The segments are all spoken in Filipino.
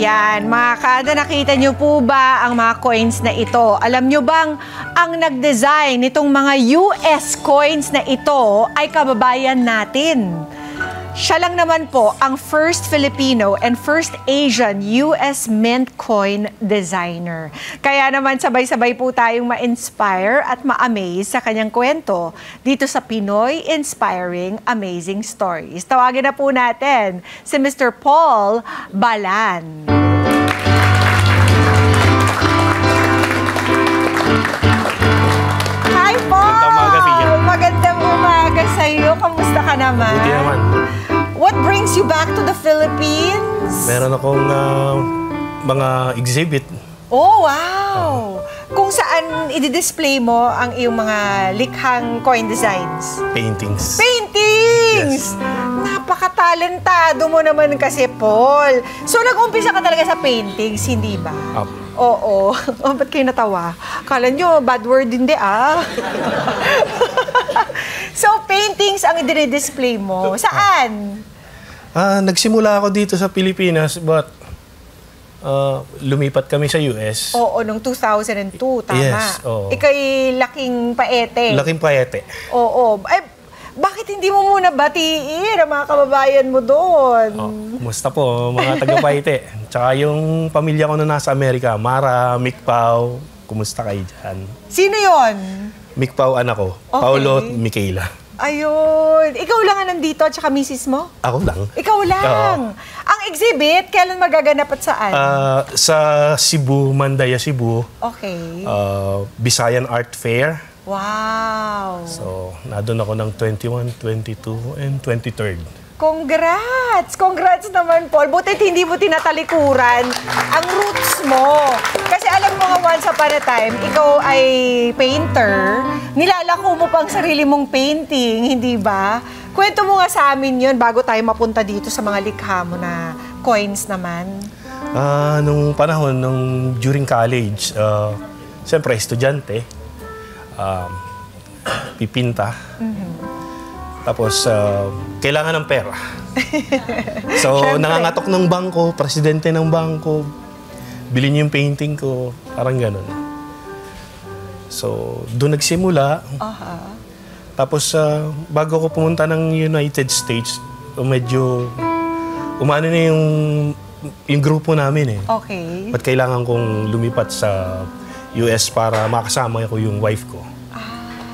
Ayan, mga kada, nakita nyo po ba ang mga coins na ito? Alam nyo bang ang nag-design nitong mga US coins na ito ay kababayan natin? Siya lang naman po ang first Filipino and first Asian US mint coin designer. Kaya naman sabay-sabay po tayong ma-inspire at ma-amaze sa kanyang kwento dito sa Pinoy Inspiring Amazing Stories. Tawagin na po natin si Mr. Paul Balan. Hi, Paul! Magandang umaga, Pia. Magandang umaga sa iyo. Kamusta ka naman? Buti naman. What brings you back to the Philippines? Meron akong mga exhibit. Oh, wow! Kung saan i-display mo ang iyong mga likhang coin designs? Paintings. Paintings! Yes. Napakatalentado mo naman kasi, Paul. So, nag-umpisa ka talaga sa paintings, hindi ba? Oo. Oh, ba't kayo natawa? Kala nyo, bad word hindi, ah. So, paintings ang i-display mo. Saan? Nagsimula ako dito sa Pilipinas, but lumipat kami sa US. Oo, noong 2002, tama. Yes, oo. Ika'y laking paete. Laking paete. Oo. Ay, bakit hindi mo muna batiin ang mga kababayan mo doon? Kumusta po, mga taga-paete? Tsaka yung pamilya ko na nasa Amerika, Mara, Mikpao, kumusta kayo dyan? Sino yon? Mikpao anak ko, Okay. Paulo at Michaela. Ayun. Ikaw lang ang nandito at saka misis mo? Ako lang. Ikaw lang. Ang exhibit, kailan magaganap at saan? Sa Cebu, Mandaya, Cebu. Okay. Visayan Art Fair. Wow. So, nandun ako ng 21, 22, and 23rd. Congrats! Congrats naman, Paul. Buti't hindi mo tinatalikuran ang roots mo. Kasi alam mo nga, once upon a time, ikaw ay painter. Nilalako mo pang sarili mong painting, hindi ba? Kwento mo nga sa amin yun bago tayo mapunta dito sa mga likha mo na coins naman. Nung panahon, during college, siyempre, estudyante, pipinta. Tapos, kailangan ng pera. So, nangangatok ng bangko, presidente ng bangko, bilhin niyo yung painting ko, parang ganun. So, doon nagsimula. Tapos, bago ko pumunta ng United States, medyo umano na yung grupo namin eh. Okay. Ba't kailangan kong lumipat sa US para makasama ko yung wife ko?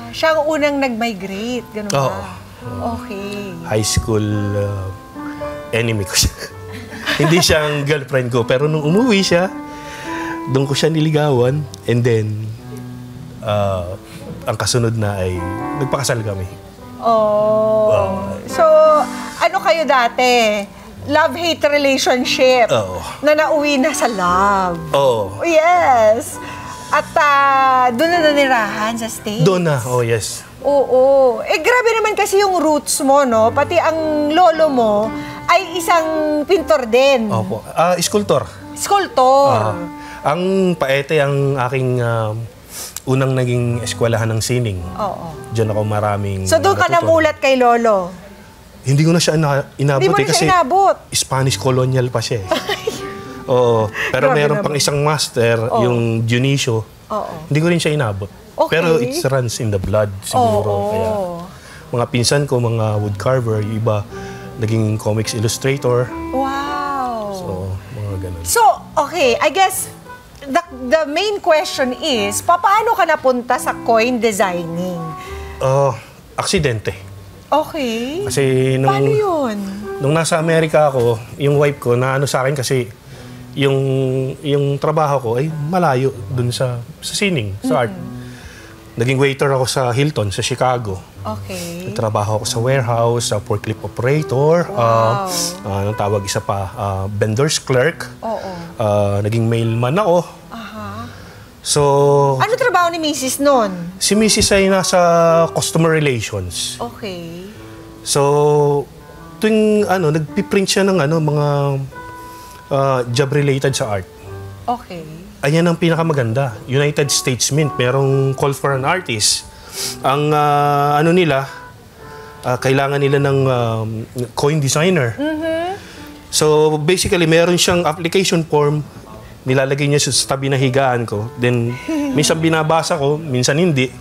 Siya ang unang nag-migrate, gano'n ba? Oo. Okay. High school enemy ko siya. Hindi siya ang girlfriend ko. Pero nung umuwi siya, doon ko siya niligawan. And then, ang kasunod na ay nagpakasal kami. Oh. So, ano kayo dati? Love-hate relationship. Oo. Na nauwi na sa love. Oo. Yes. At doon na nanirahan sa States? Doon na, oh yes. Oo. Eh, grabe naman kasi yung roots mo, no? Pati ang lolo mo ay isang pintor din. Opo. Sculptor. Sculptor. Ang paete ang aking unang naging eskwelahan ng sining. Oo. Diyan ako maraming So, doon ka natutunan. namulat kay lolo? Hindi ko na siya inabot. Hindi mo na kasi siya inabot? Spanish colonial pa siya. Oo. Pero Grabe meron naman. pang isang master, yung Dionisio. Oo. Hindi ko rin siya inabot. Okay. Pero it runs in the blood siguro. Oo. Kaya mga pinsan ko, mga wood carver, yung iba naging comics illustrator. Wow. So, mga ganun. So, okay, I guess the main question is, paano ka napunta sa coin designing? Aksidente. Okay. Kasi Paano yun? nung nasa Amerika ako, yung wife ko na ano sa akin kasi yung trabaho ko ay malayo dun sa sining, sa art. Naging waiter ako sa Hilton, sa Chicago. Okay. Nagtrabaho ako sa warehouse, sa forklift operator. Wow. Anong tawag isa pa? Vendor's clerk. Oo. Naging mailman ako. Aha. So, Ano trabaho ni Mrs. nun? si Mrs. ay nasa customer relations. Okay. So, tuwing nagpiprint siya ng mga job related sa art. Okay. Ayan ang pinakamaganda. United States Mint, merong call for an artist. Ang kailangan nila ng coin designer. So, basically, meron siyang application form. Nilalagay niya sa tabi na higaan ko. Then, minsan binabasa ko, minsan hindi.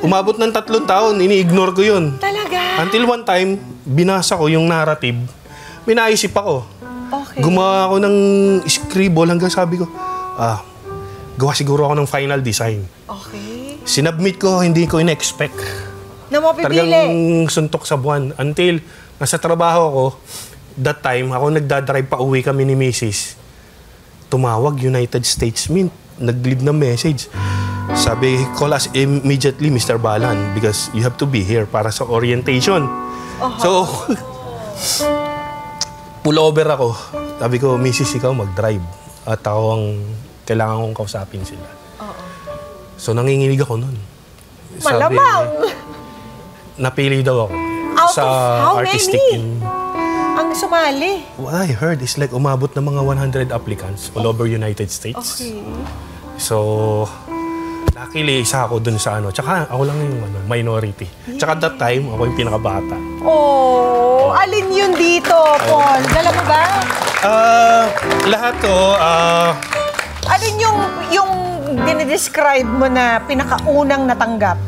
Umabot ng 3 taon, ini-ignore ko yun. Talaga? Until one time, binasa ko yung narrative. May naisip ako. Okay. Gumawa ako ng scribble hanggang sabi ko, gawa siguro ako ng final design. Okay. Sinubmit ko, hindi ko in-expect. Na mapipili. Talagang suntok sa buwan. Until nasa trabaho ko, that time, ako nagdadrive pa uwi kami ni Mrs. Tumawag, United States Mint. Nag-leave ng message. Sabi, call us immediately, Mr. Balan, because you have to be here para sa orientation. So, pull over ako. Sabi ko, Mrs. ikaw mag-drive. At ako ang kailangan kong kausapin sila. So, nanginginig ako nun. Malamang! Napili daw ako. Out sa of how artistic many? Ang sumali. What I heard is like umabot ng mga 100 applicants all over United States. Okay. So, luckily, isa ako dun sa ano. Tsaka ako lang yung minority. Tsaka that time, ako yung pinakabata. Oh, alin yun dito, Paul? Dala mo ba? Lahat to, Alin yung dinidescribe mo na pinakaunang natanggap?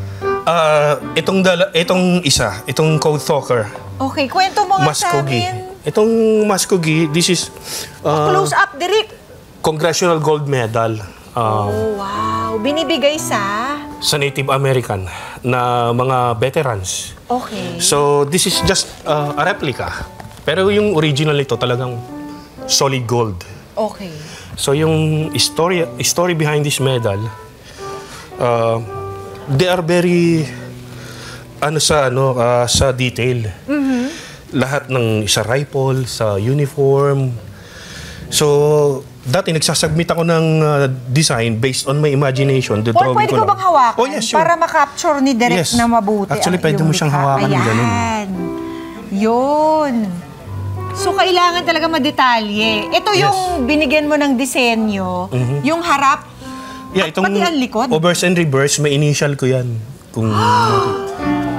itong isa, itong Code Talker. Okay, kwento mo nga sa Muskogee. amin. Itong Muskogee, this is Close up, Derek. Congressional Gold Medal Oh, wow. Binibigay sa... Native American na mga veterans. Okay. So, this is just a replica. Pero yung original ito talagang solid gold. Okay. So, yung story behind this medal, they are very sa detail. Lahat ng sa rifle, sa uniform. So, dati nagsasubmit ako ng design based on my imagination. Paul, pwede ko bang hawakan? Oh, yes, sure. Para makapture ni Derek Yes. na mabuti. Actually, ang pwede iyong mo siyang likha. hawakan ng ganun. Ayan. Yun. So, kailangan talaga madetalye. Ito yung binigyan mo ng disenyo, yung harap, Yeah, at pati ang likod. Overs and reverse, may initial ko yan. Kung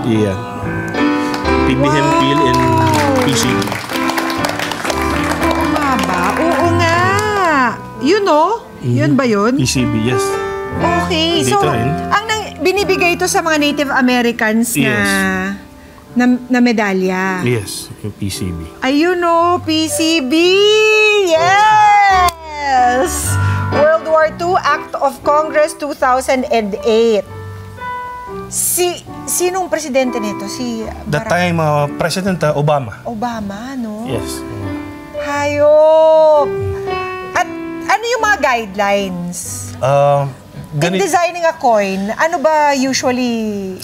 yeah. PBM Peel and PCB. Oo nga ba? Oo nga. Yun o? Yun ba yun? PCB, yes. Okay. So, Dito rin. binibigay ito sa mga Native Americans na medalya. Yes, yung PCB. Ayun o, PCB! Yes! World War II Act of Congress 2008. Sinong presidente nito? Si That time, President Obama. Obama, no? Yes. Hayop! At ano yung mga guidelines? In designing a coin, ano ba usually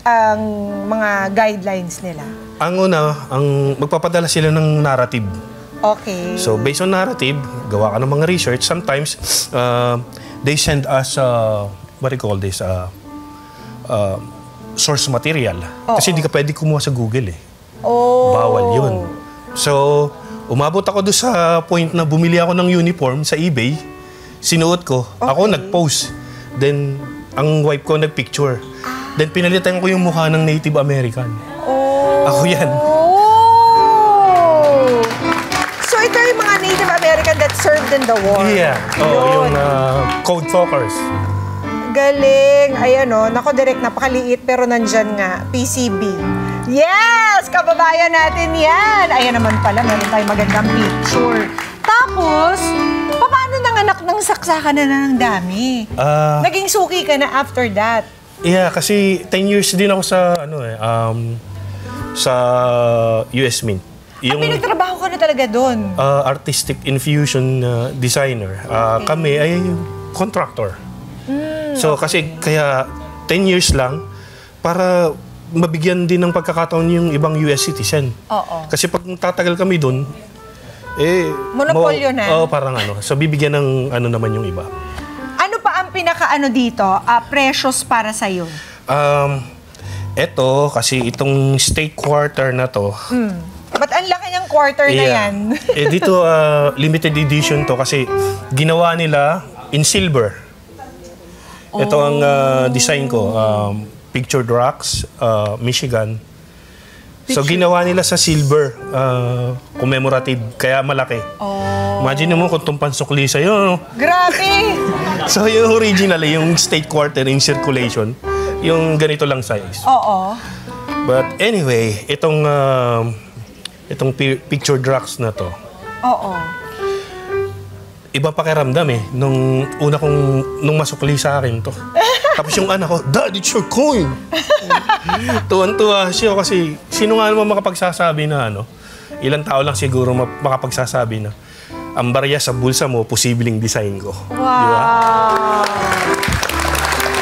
ang mga guidelines nila? Ang una, magpapadala sila ng narrative. Okay. So, based on narrative, gawa ka ng mga research. Sometimes, they send us, what do you call this, source material. Kasi hindi ka pwede kumuha sa Google eh. Oh. Bawal yun. So, umabot ako doon sa point na bumili ako ng uniform sa eBay. Sinuot ko. Ako nag-post. Then, ang wife ko nag-picture. Then, pinalitan ko yung mukha ng Native American. Oh. Ako yan. So, ito yung mga Native American that served in the war. Yeah. Yung Code Talkers. Galing. Ayan o. Nako, direct, napakaliit pero nandyan nga. PCB. Yes! Kababayan natin yan. Ayan naman pala, meron tayong magandang picture. Tapos, paano nanganak ng saksakan na ng dami? Naging suki ka na after that. Yeah, kasi 10 years din ako sa, sa US Mint. Yung pinagtrabaho ka na talaga doon? Artistic infusion designer. Kami ay contractor. So, kasi kaya 10 years lang para mabigyan din ng pagkakataon yung ibang US citizen. Oo. Kasi pag tatagal kami doon, monopolyo na. Parang So, bibigyan ng naman yung iba. Ano pa ang pinaka dito, precious para sa'yo? Eto, kasi itong state quarter na to. Ba't ang laki ng quarter na yan? Dito, limited edition to kasi ginawa nila in silver. Ito ang design ko. Pictured Rocks, Michigan. So, ginawa nila sa silver, commemorative, kaya malaki. Oh. Imagine mo kung itong pansukli sa'yo, no? Grabe! So, yung originally, yung state quarter in circulation, yung ganito lang size. Oo. But anyway, itong picture drugs na to, Oo. iba pakiramdam eh. Nung masukli sa akin to. Tapos yung anak ko, Dad, it's your coin! Tuwan-tuwa siya kasi sino nga naman makapagsasabi na ilang tao lang siguro makapagsasabi na ang barya sa bulsa mo, posibleng design ko. Wow! Diba?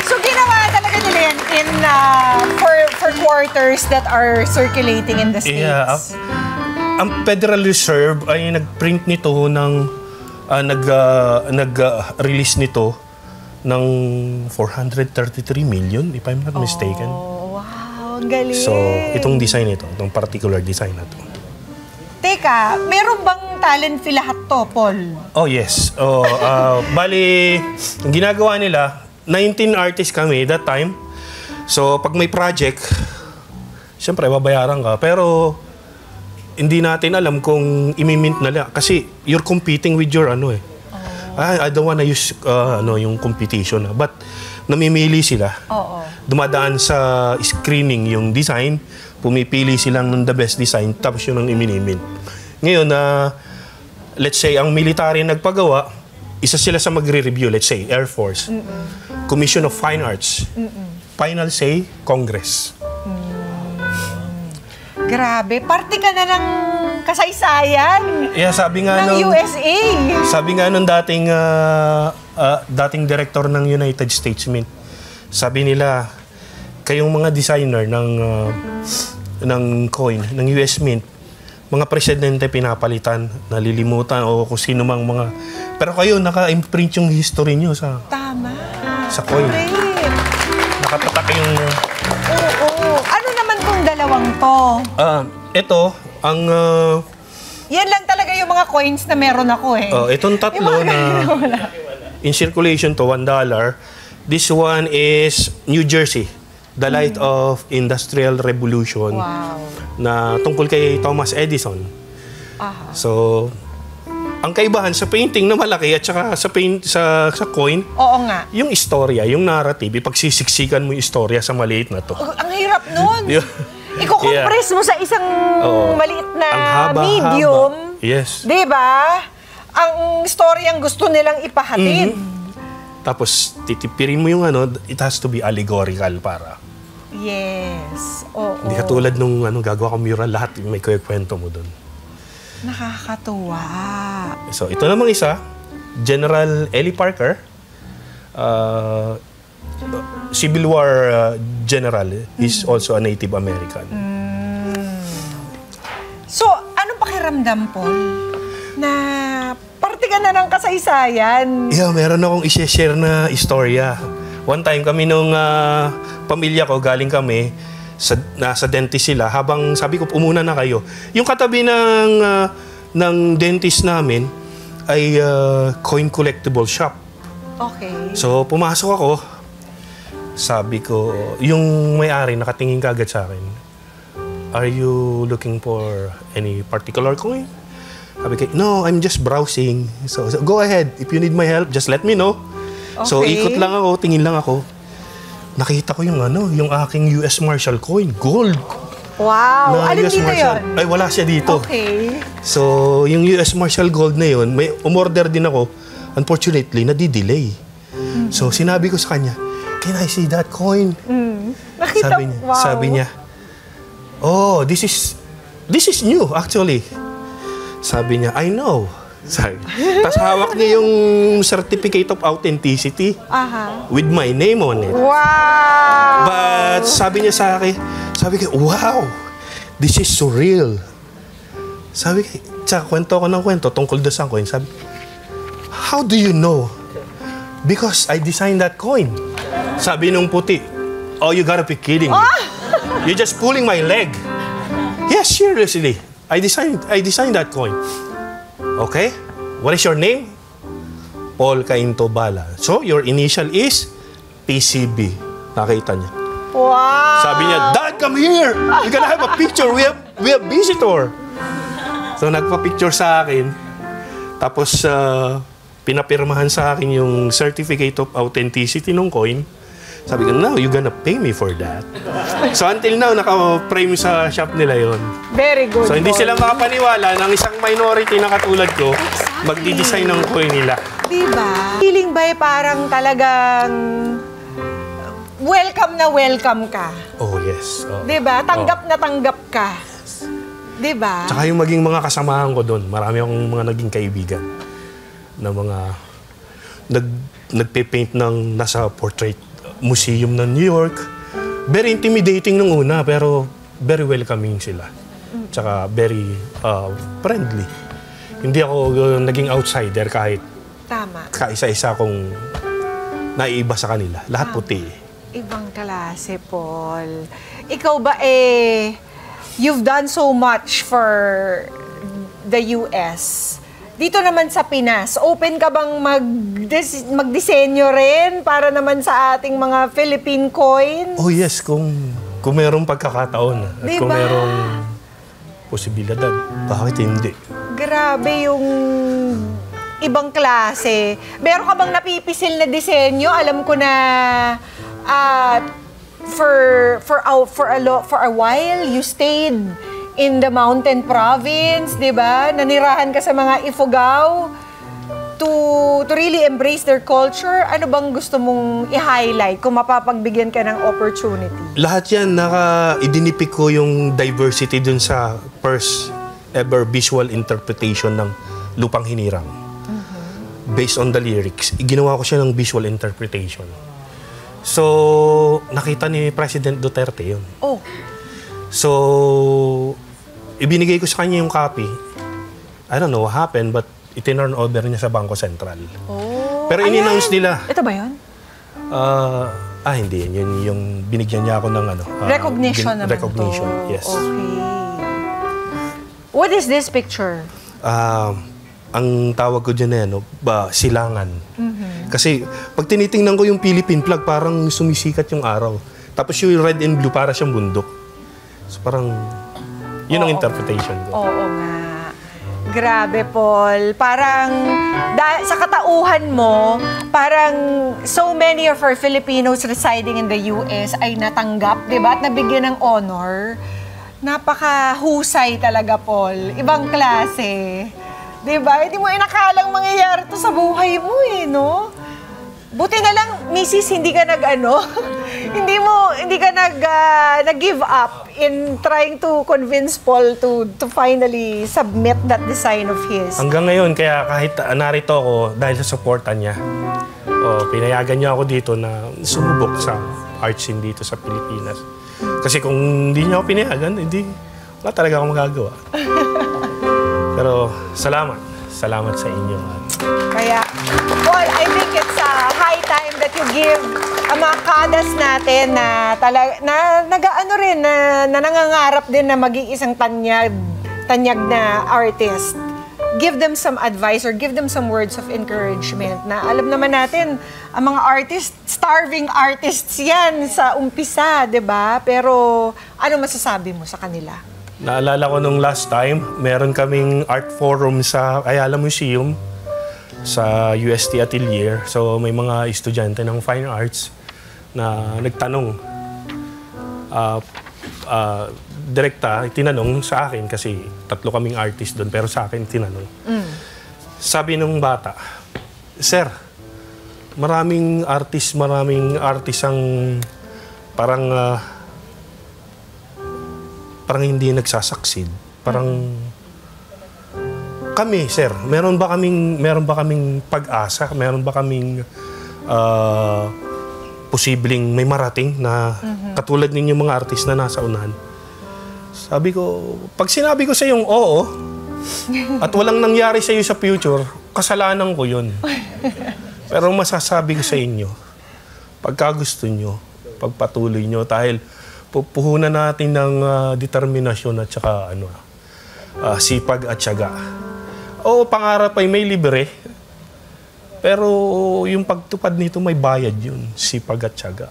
So, ginawa talaga nila yan in, for quarters that are circulating in the States. Yeah. Ang Federal Reserve ay nag-print nito nag-release nito ng 433 million, if I'm not mistaken. Oh, wow. Ang galing. So, itong design ito, itong particular design na to. Teka, meron bang talent fee lahat to, Paul? Oh, yes. Bali, ang ginagawa nila, 19 artists kami that time. So, pag may project, siyempre, babayaran ka. Pero, hindi natin alam kung imimint nila. Kasi, you're competing with your I don't wanna use yung competition. But, namimili sila. Oo. Dumadaan sa screening yung design. Pumipili silang ng the best design. Tapos yun ang iminimint. Ngayon, let's say, ang military nagpagawa, isa sila sa magre-review, let's say, Air Force. Commission of Fine Arts. Final say, Congress. Grabe, parte ka na ng kasaysayan Yeah, sabi nga ng USA. Sabi nga nung dating director ng United States Mint, sabi nila, kayong mga designer ng coin, ng US Mint, mga presidente pinapalitan, nalilimutan, o kung sino mang mga... Pero kayo, naka-imprint yung history nyo sa Tama. Sa coin. Great. Nakatatak yung... Oo. Ano naman tong dalawang to? Ito, ang... Yan lang talaga yung mga coins na meron ako eh. Itong tatlo na in circulation to, $1. This one is New Jersey, the light of Industrial Revolution. Wow. Na tungkol kay Thomas Edison. Aha. So, ang kaibahan sa painting na malaki at saka sa coin, Oo nga. yung istorya, yung narrative, ipagsisiksikan mo yung istorya sa maliit na to. Ang hirap nun. Yeah. Iko-compress mo sa isang maliit na Ang haba, medium. haba. Yes. Diba? Ang storyang gusto nilang ipahatid. Tapos, titipirin mo yung it has to be allegorical para. Yes. Oo. Hindi katulad nung gagawa ko mural, lahat may kwento mo doon. Nakakatuwa. So, ito namang isa, General Ellie Parker, Civil War general, is also a Native American. So, anong pakiramdam, Paul? Na parte ka na ng kasaysayan. Yeah, meron akong i-share na istorya. One time kami nung pamilya ko, galing kami, nasa dentist sila, habang sabi ko, umuna na kayo. Yung katabi ng dentist namin ay coin collectible shop. Okay. So, pumasok ako. Sabi ko, yung may-ari nakatingin kagad sa akin, are you looking for any particular coin? Sabi ko, no, I'm just browsing. So, go ahead. If you need my help, just let me know. Okay. So, ikot lang ako, tingin lang ako. Nakita ko yung yung aking US Marshal coin, gold. Wow. Alin US dito Marshal. yun? Ay, wala siya dito. Okay. So, yung US Marshal gold na yun, may umorder din ako. Unfortunately, nadi-delay. So, sinabi ko sa kanya, can I see that coin? Nakita, Sabi niya, oh, this is new, actually. Sabi niya, I know. Tapos hawak niya yung certificate of authenticity with my name on it. Wow! But sabi niya sa akin, sabi ko, wow, this is surreal. Sabi ko, tsaka kwento ko ng kwento tungkol doon sa coin. Sabi, how do you know? Because I designed that coin. Sabi nung puti, oh, you gotta be kidding me. You're just pulling my leg. Yes, seriously. I designed that coin. Okay? What is your name? Paul Cainto Bala. So, your initial is PCB. Nakita niya. Wow! Sabi niya, Dad, come here! We're gonna have a picture. We have visitor. So, nagpa-picture sa akin. Tapos, pinapirmahan sa akin yung certificate of authenticity ng coin. Sabi ko, now, you're gonna pay me for that. So, until now, naka-frame sa shop nila yon. Very good. So, hindi Paul. sila makapaniwala ng isang minority na katulad ko, magdi-design ng coin nila. Diba? Feeling ba parang talagang welcome ka? Oh, yes. Oh. Diba? Tanggap na tanggap ka. Diba? Tsaka yung maging mga kasamahan ko doon, marami akong mga naging kaibigan na mga nagpe-paint ng nasa portrait museum ng New York. Very intimidating nung una, pero very welcoming sila. Tsaka very friendly. Hindi ako naging outsider kahit Tama. kaisa-isa kong naiiba sa kanila. Lahat puti. Ibang klase, Paul. Ikaw ba you've done so much for the US. Dito naman sa Pinas, open ka bang magdisenyo rin para naman sa ating mga Philippine coins? Oh yes, kung merong pagkakataon at Diba? kung merong posibilidad, bakit hindi? Grabe yung ibang klase. Meron ka bang napipisil na disenyo? Alam ko na for a while you stayed in the mountain province, 'di ba? Nanirahan ka sa mga Ifugao to really embrace their culture. Ano bang gusto mong i-highlight kung mapapagbigyan ka ng opportunity? Lahat yan, idinipik ko yung diversity dun sa first ever visual interpretation ng Lupang Hinirang. Based on the lyrics, ginawa ko siya ng visual interpretation. So, nakita ni President Duterte yun. Oh. So, ibinigay ko sa kanya yung copy. I don't know what happened, but itinurn over niya sa Bangko Sentral. Oh. Pero in-announce nila. Ito ba yun? Hindi. Yun yung binigyan niya ako ng Recognition naman recognition, to. yes. Okay. What is this picture? Ang tawag ko dyan silangan. Kasi pag tinitingnan ko yung Philippine flag, parang sumisikat yung araw. Tapos yung red and blue, para siyang bundok. So parang, yun ang interpretation ko. Oo nga. Grabe, Paul. Parang, sa katauhan mo, parang so many of our Filipinos residing in the US ay natanggap, di ba? At nabigyan ng honor. Napakahusay talaga, Paul. Ibang klase. Di ba? Hindi mo inakalang mangyayari to sa buhay mo no? Buti na lang, misis, hindi ka hindi ka nag-give up in trying to convince Paul to finally submit that design of his. Hanggang ngayon, kaya kahit narito ako, dahil sa supportan niya, pinayagan niya ako dito na sumubok sa art scene dito sa Pilipinas. Kasi kung hindi niya ako pinayagan, wala talaga akong magagawa. Pero salamat. Salamat sa inyo. Kaya, Paul, I think it's high time that you give ang mga kadas natin na nangangarap din na maging isang tanyag na artist. Give them some advice or give them some words of encouragement na alam naman natin, ang mga starving artists yan sa umpisa, di ba? Pero ano masasabi mo sa kanila? Naalala ko nung last time, meron kaming art forum sa Ayala Museum sa UST Atelier. So may mga estudyante ng fine arts na nagtanong. Direkta, tinanong sa akin kasi 3 kaming artist doon, pero sa akin tinanong. Sabi nung bata, Sir, maraming artist ang parang hindi nagsasucceed. Parang kami, sir, meron ba kaming pag-asa? Meron ba kaming posibleng may marating na katulad ninyo mga artist na nasa unahan? Sabi ko, pag sinabi ko sa iyong oo, at walang nangyari sa iyo sa future, kasalanan ko yun. Pero masasabi ko sa inyo, pagka gusto nyo, pagpatuloy nyo, dahil pupuhunan natin ng determinasyon at saka sipag at syaga. Oo, pangarap ay may libre, pero yung pagtupad nito may bayad yun, sipag at syaga.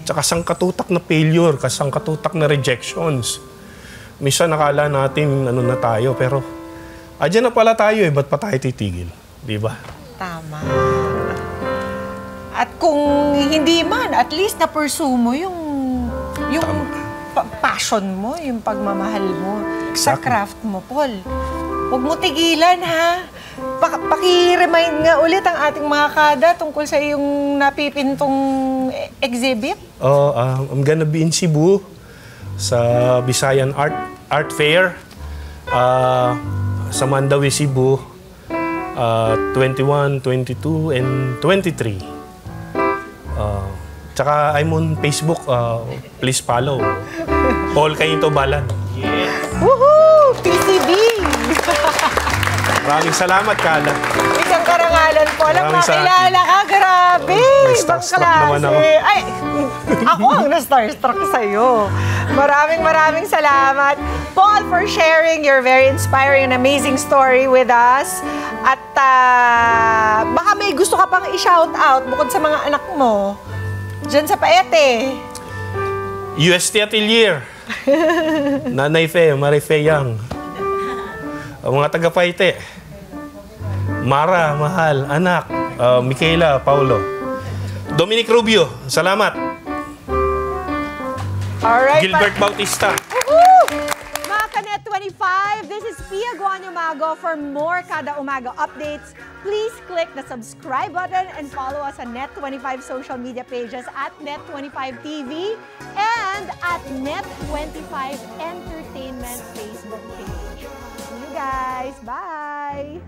Tsaka sangkatutak na failure, sangkatutak na rejections. Minsan nakala natin ano na tayo, pero adyan na pala tayo ba't pa tayo titigil? Di ba? Tama. At kung hindi man, at least na-pursue mo yung passion mo, yung pagmamahal mo sa craft mo, Paul. Huwag mo tigilan, ha? Paki-remind nga ulit ang ating mga kada tungkol sa yung napipintong exhibit. I'm gonna be in Cebu sa Visayan Art Fair sa Mandawi, Cebu, 21, 22, and 23. Tsaka I'm on Facebook. Please follow. Paul Cainto Balan. Woohoo! PCB! Maraming salamat, Kala. Isang karangalan po. Alam, Maraming makilala ka. Grabe! Ibang Starstruck naman ako. Ay, ako ang na-starstruck sa'yo. Maraming salamat, Paul, for sharing your very inspiring and amazing story with us. At baka may gusto ka pang i-shout out bukod sa mga anak mo. Diyan sa Paete. UST Atelier. Nanay Fe, Marie Fe Yang. Ang mga taga-Paete. Mara, Mahal, Anak, Michaela, Paulo. Dominic Rubio, salamat. Alright. Gilbert Bautista. Mga Kanet 25, this is Pia Guanyumago. For more Kada Umaga updates, please click the subscribe button and follow us on Net25 social media pages at Net25TV and at Net25 Entertainment Facebook page. See you guys. Bye!